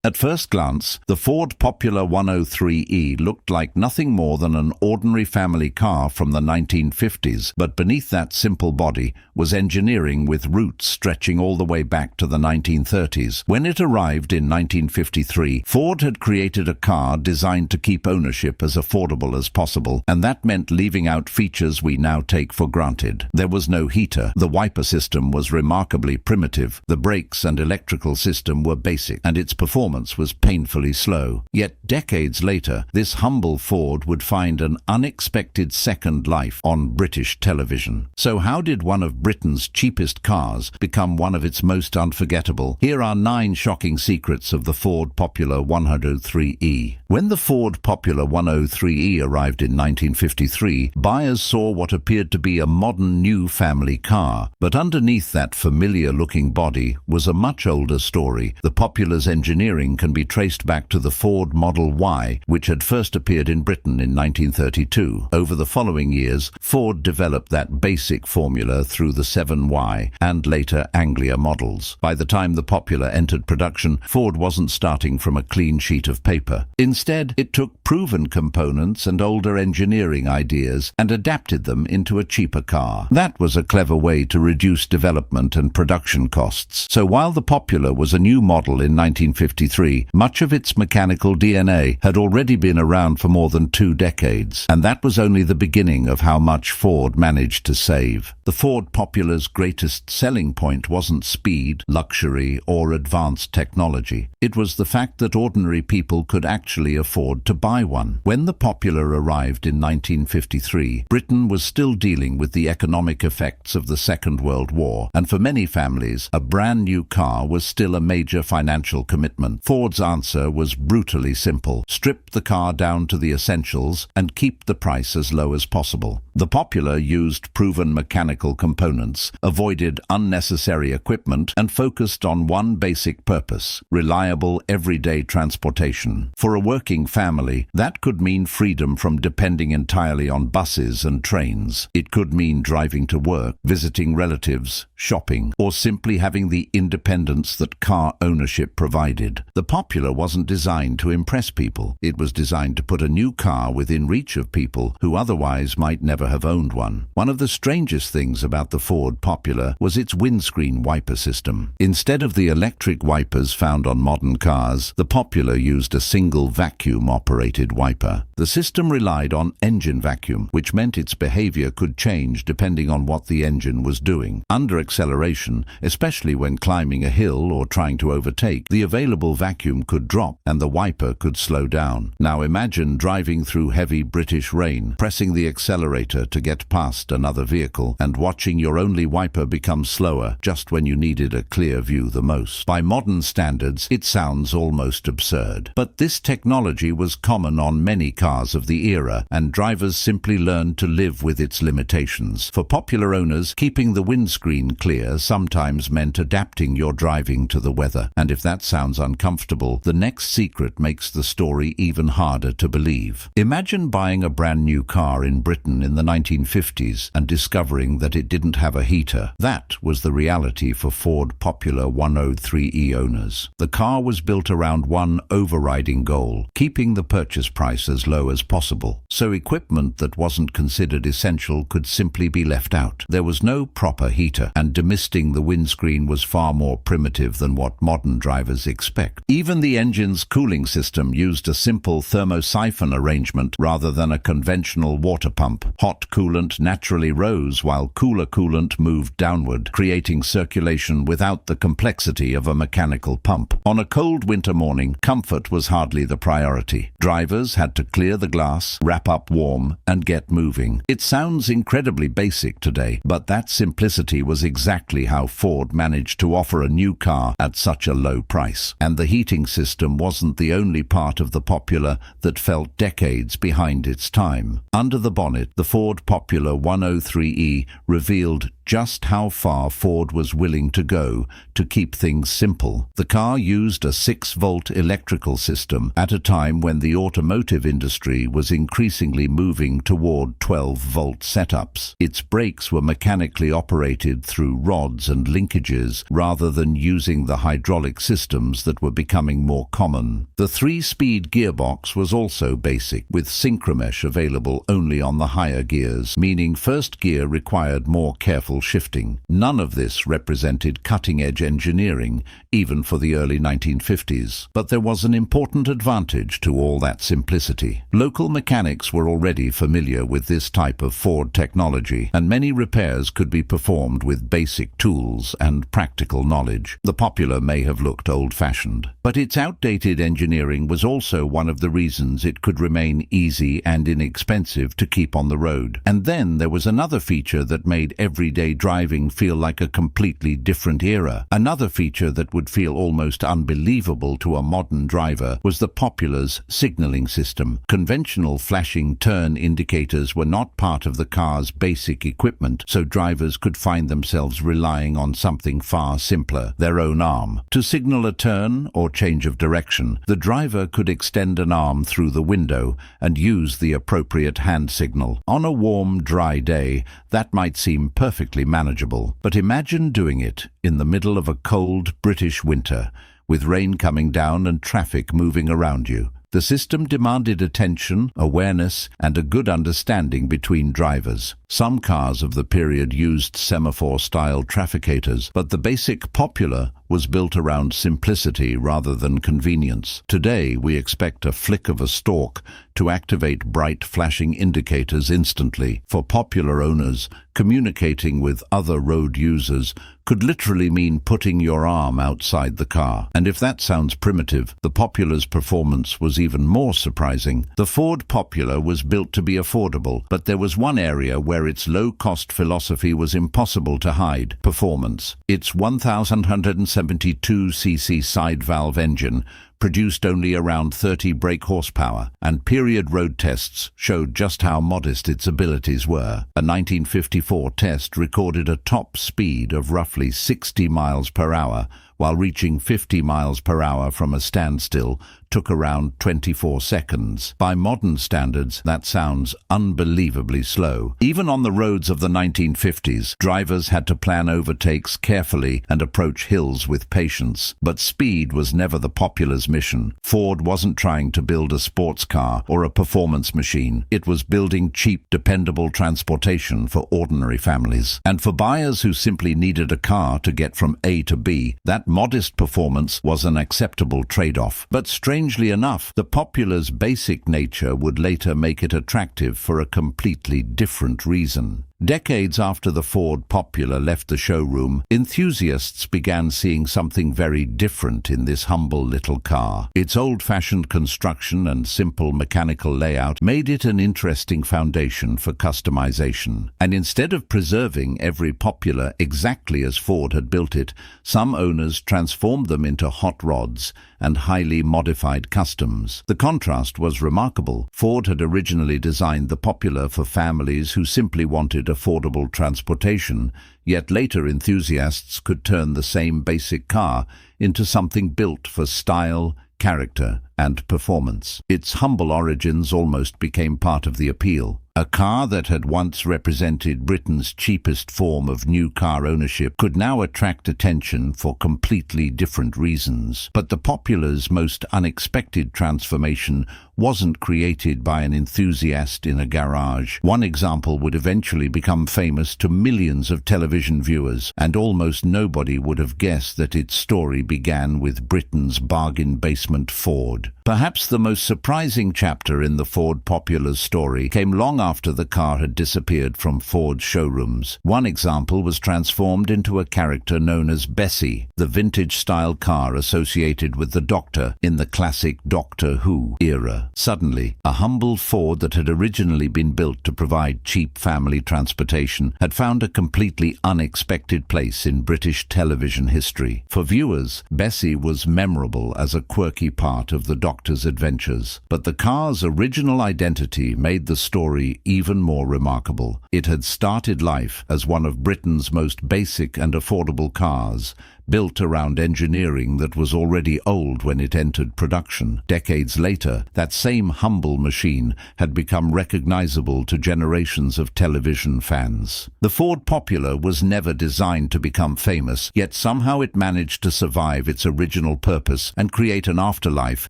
At first glance, the Ford Popular 103e looked like nothing more than an ordinary family car from the 1950s, but beneath that simple body was engineering with roots stretching all the way back to the 1930s. When it arrived in 1953, Ford had created a car designed to keep ownership as affordable as possible, and that meant leaving out features we now take for granted. There was no heater, the wiper system was remarkably primitive, the brakes and electrical system were basic, and its performance was painfully slow. Yet decades later, this humble Ford would find an unexpected second life on British television. So how did one of Britain's cheapest cars become one of its most unforgettable? Here are 9 shocking secrets of the Ford Popular 103e. When the Ford Popular 103e arrived in 1953, buyers saw what appeared to be a modern new family car. But underneath that familiar-looking body was a much older story. The Popular's engineering can be traced back to the Ford Model Y, which had first appeared in Britain in 1932. Over the following years, Ford developed that basic formula through the 7Y and later Anglia models. By the time the Popular entered production, Ford wasn't starting from a clean sheet of paper. Instead, it took proven components and older engineering ideas and adapted them into a cheaper car. That was a clever way to reduce development and production costs. So while the Popular was a new model in 1953, much of its mechanical DNA had already been around for more than 2 decades, and that was only the beginning of how much Ford managed to save. The Ford Popular's greatest selling point wasn't speed, luxury, or advanced technology. It was the fact that ordinary people could actually afford to buy one. When the Popular arrived in 1953, Britain was still dealing with the economic effects of the Second World War, and for many families, a brand new car was still a major financial commitment. Ford's answer was brutally simple: strip the car down to the essentials and keep the price as low as possible. The Popular used proven mechanical components, avoided unnecessary equipment, and focused on one basic purpose: reliable everyday transportation. For a working family, that could mean freedom from depending entirely on buses and trains. It could mean driving to work, visiting relatives, shopping, or simply having the independence that car ownership provided. The Popular wasn't designed to impress people. It was designed to put a new car within reach of people who otherwise might never have owned one. One of the strangest things about the Ford Popular was its windscreen wiper system. Instead of the electric wipers found on modern cars, the Popular used a single vacuum-operated wiper. The system relied on engine vacuum, which meant its behavior could change depending on what the engine was doing. Under acceleration, especially when climbing a hill or trying to overtake, the available vacuum could drop and the wiper could slow down. Now imagine driving through heavy British rain, pressing the accelerator to get past another vehicle, and watching your only wiper become slower just when you needed a clear view the most. By modern standards, it sounds almost absurd. But this technology was common on many cars of the era, and drivers simply learned to live with its limitations. For Popular owners, keeping the windscreen clear sometimes meant adapting your driving to the weather. And if that sounds uncomfortable, the next secret makes the story even harder to believe. Imagine buying a brand new car in Britain in the 1950s and discovering that it didn't have a heater. That was the reality for Ford Popular 103e owners. The car was built around one overriding goal: keeping the purchase price as low as possible. So equipment that wasn't considered essential could simply be left out. There was no proper heater, and demisting the windscreen was far more primitive than what modern drivers expect. Even the engine's cooling system used a simple thermosiphon arrangement rather than a conventional water pump. Hot coolant naturally rose while cooler coolant moved downward, creating circulation without the complexity of a mechanical pump. On a cold winter morning, comfort was hardly the priority. Drivers had to clear the glass, wrap up warm, and get moving. It sounds incredibly basic today, but that simplicity was exactly how Ford managed to offer a new car at such a low price. And the heating system wasn't the only part of the Popular that felt decades behind its time. Under the bonnet, the Ford Popular 103e revealed just how far Ford was willing to go to keep things simple. The car used a 6-volt electrical system at a time when the automotive industry was increasingly moving toward 12-volt setups. Its brakes were mechanically operated through rods and linkages rather than using the hydraulic systems that were becoming more common. The 3-speed gearbox was also basic, with synchromesh available only on the higher gears, meaning first gear required more careful shifting. None of this represented cutting-edge engineering, even for the early 1950s. But there was an important advantage to all that simplicity. Local mechanics were already familiar with this type of Ford technology, and many repairs could be performed with basic tools and practical knowledge. The Popular may have looked old-fashioned, but its outdated engineering was also one of the reasons it could remain easy and inexpensive to keep on the road. And then there was another feature that made everyday driving feel like a completely different era. Another feature that would feel almost unbelievable to a modern driver was the Popular's signaling system. Conventional flashing turn indicators were not part of the car's basic equipment, so drivers could find themselves relying on something far simpler, their own arm. To signal a turn or change of direction, the driver could extend an arm through the window and use the appropriate hand signal. On a warm, dry day, that might seem perfectly manageable, but imagine doing it in the middle of a cold British winter, with rain coming down and traffic moving around you. The system demanded attention, awareness, and a good understanding between drivers. Some cars of the period used semaphore-style trafficators, but the basic Popular was built around simplicity rather than convenience. Today, we expect a flick of a stalk to activate bright flashing indicators instantly. For Popular owners, communicating with other road users could literally mean putting your arm outside the car. And if that sounds primitive, the Popular's performance was even more surprising. The Ford Popular was built to be affordable, but there was one area where its low-cost philosophy was impossible to hide: performance. Its 1,172cc side-valve engine produced only around 30 brake horsepower, and period road tests showed just how modest its abilities were. A 1954 test recorded a top speed of roughly 60 miles per hour, while reaching 50 miles per hour from a standstill took around 24 seconds. By modern standards, that sounds unbelievably slow. Even on the roads of the 1950s, drivers had to plan overtakes carefully and approach hills with patience. But speed was never the Popular's mission. Ford wasn't trying to build a sports car or a performance machine. It was building cheap, dependable transportation for ordinary families. And for buyers who simply needed a car to get from A to B, that modest performance was an acceptable trade-off. But strangely enough, the Popular's basic nature would later make it attractive for a completely different reason. Decades after the Ford Popular left the showroom, enthusiasts began seeing something very different in this humble little car. Its old-fashioned construction and simple mechanical layout made it an interesting foundation for customization. And instead of preserving every Popular exactly as Ford had built it, some owners transformed them into hot rods and highly modified customs. The contrast was remarkable. Ford had originally designed the Popular for families who simply wanted affordable transportation, yet later enthusiasts could turn the same basic car into something built for style, character, and performance. Its humble origins almost became part of the appeal. A car that had once represented Britain's cheapest form of new car ownership could now attract attention for completely different reasons. But the Popular's most unexpected transformation wasn't created by an enthusiast in a garage. One example would eventually become famous to millions of television viewers, and almost nobody would have guessed that its story began with Britain's bargain basement Ford. Perhaps the most surprising chapter in the Ford Popular's story came long after the car had disappeared from Ford's showrooms. One example was transformed into a character known as Bessie, the vintage-style car associated with the Doctor in the classic Doctor Who era. Suddenly, a humble Ford that had originally been built to provide cheap family transportation had found a completely unexpected place in British television history. For viewers, Bessie was memorable as a quirky part of the Doctor's adventures, but the car's original identity made the story even more remarkable. It had started life as one of Britain's most basic and affordable cars, built around engineering that was already old when it entered production. Decades later, that same humble machine had become recognizable to generations of television fans. The Ford Popular was never designed to become famous, yet somehow it managed to survive its original purpose and create an afterlife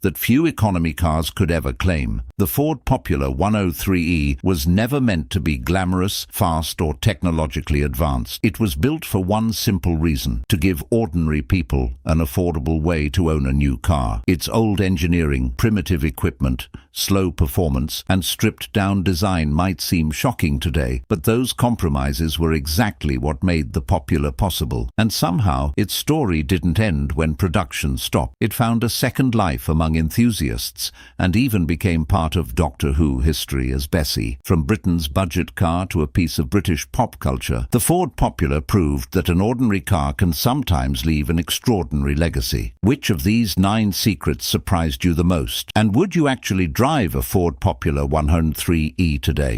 that few economy cars could ever claim. The Ford Popular 103e was never meant to be glamorous, fast, or technologically advanced. It was built for one simple reason: to give ordinary people an affordable way to own a new car. Its old engineering, primitive equipment, slow performance, and stripped-down design might seem shocking today, but those compromises were exactly what made the Popular possible. And somehow, its story didn't end when production stopped. It found a second life among enthusiasts, and even became part of Doctor Who history as Bessie. From Britain's budget car to a piece of British pop culture, the Ford Popular proved that an ordinary car can sometimes leave an extraordinary legacy. Which of these 9 secrets surprised you the most? And would you actually drive a Ford Popular 103e today?